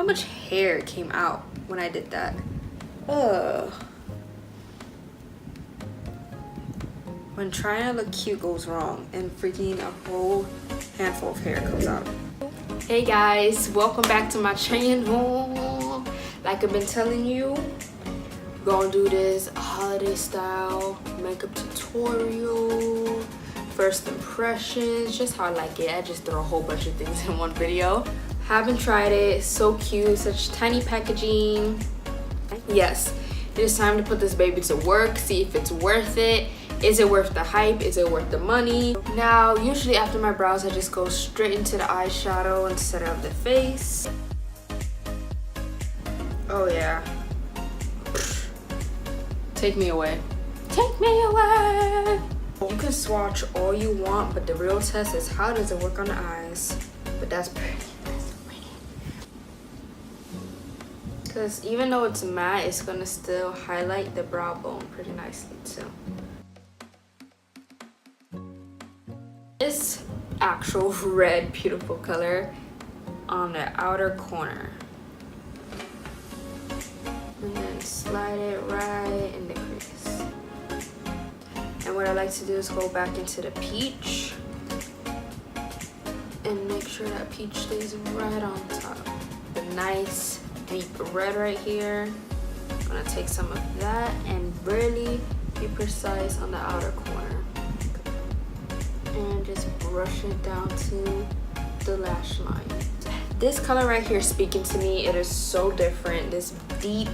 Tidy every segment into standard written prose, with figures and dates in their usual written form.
much hair came out when I did that. Ugh. When trying to look cute goes wrong and freaking a whole handful of hair comes out. Hey guys, welcome back to my channel. Like I've been telling you, we're gonna do this holiday style makeup tutorial, first impressions, just how I like it. I just throw a whole bunch of things in one video. Haven't tried it, so cute, such tiny packaging. Yes, it is time to put this baby to work, see if it's worth it. Is it worth the hype? Is it worth the money? Now, usually after my brows, I just go straight into the eyeshadow instead of the face. Oh yeah. Take me away. Take me away! You can swatch all you want, but the real test is how does it work on the eyes? But that's pretty. Because even though it's matte, it's gonna still highlight the brow bone pretty nicely too. This actual red beautiful color on the outer corner. And then slide it right in the crease. And what I like to do is go back into the peach and make sure that peach stays right on top. The nice deep red right here. I'm gonna take some of that and really be precise on the outer corner and just brush it down to the lash line. This color right here is speaking to me. It is so different. This deep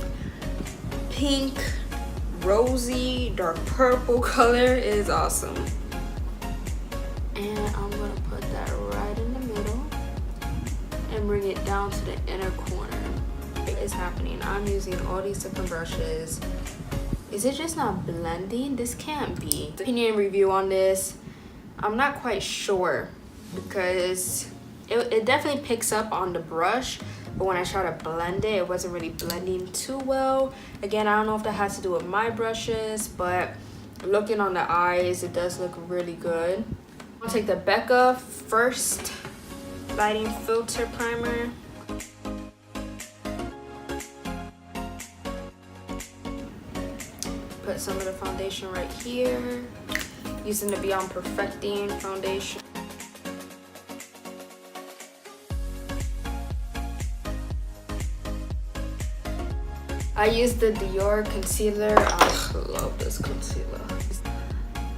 pink, rosy, dark purple color is awesome. And I'm gonna put that right in the middle and bring it down to the inner corner. Is happening. I'm using all these different brushes. Is it just not blending? This can't be. Opinion review on this, I'm not quite sure because it definitely picks up on the brush, but when I try to blend it, it wasn't really blending too well. Again, I don't know if that has to do with my brushes, but looking on the eyes, it does look really good. I'll take the Becca First Lighting Filter Primer. Put some of the foundation right here, using the Beyond Perfecting foundation. I use the Dior concealer. I love this concealer.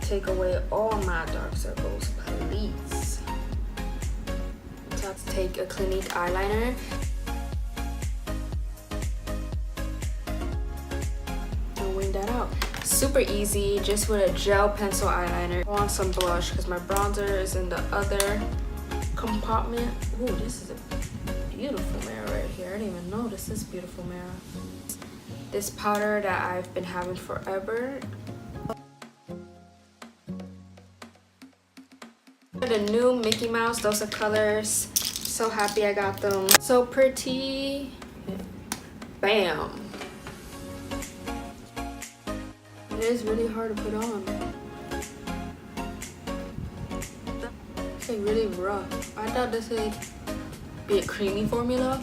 Take away all my dark circles, please. Take a Clinique eyeliner. That out. Super easy, just with a gel pencil eyeliner. I want some blush because my bronzer is in the other compartment. Ooh, this is a beautiful mirror right here. I didn't even notice this beautiful mirror. This powder that I've been having forever. The new Mickey Mouse, those are colors. So happy I got them. So pretty. Bam. It is really hard to put on. It's like really rough. I thought this would be a creamy formula.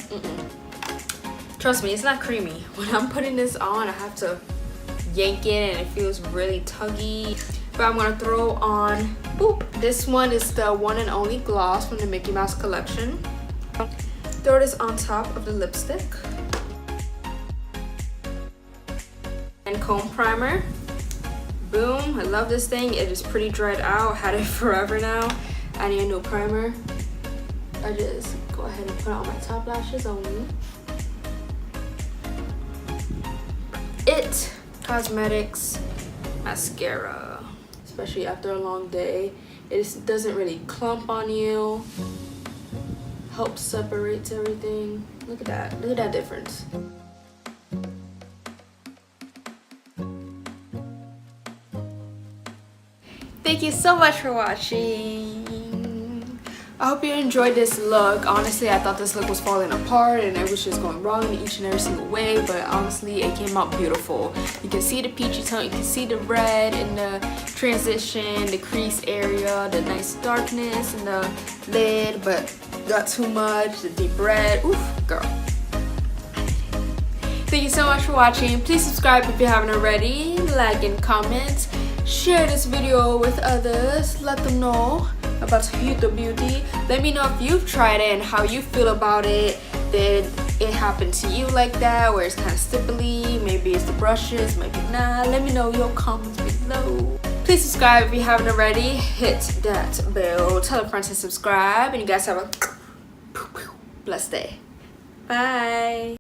Trust me, it's not creamy. When I'm putting this on, I have to yank it and it feels really tuggy. But I'm gonna throw on, boop. This one is the one and only gloss from the Mickey Mouse collection. Throw this on top of the lipstick. And comb primer. Boom, I love this thing. It is pretty dried out. Had it forever now. I need a new primer. I just go ahead and put on my top lashes only. It Cosmetics mascara. Especially after a long day. It doesn't really clump on you. Helps separate everything. Look at that. Look at that difference. Thank you so much for watching. I hope you enjoyed this look. Honestly, I thought this look was falling apart and it was just going wrong in each and every single way, but honestly, it came out beautiful. You can see the peachy tone, you can see the red in the transition, the crease area, the nice darkness in the lid, but not too much, the deep red. Oof, girl. Thank you so much for watching. Please subscribe if you haven't already. Like and comment. Share this video with others. Let them know about Huda Beauty. Let me know if you've tried it and how you feel about it. Did it happen to you like that, where it's kind of stipply? Maybe it's the brushes, maybe not. Let me know your comments below. Please subscribe if you haven't already. Hit that bell. Tell a friend to subscribe. And you guys have a blessed day. Bye.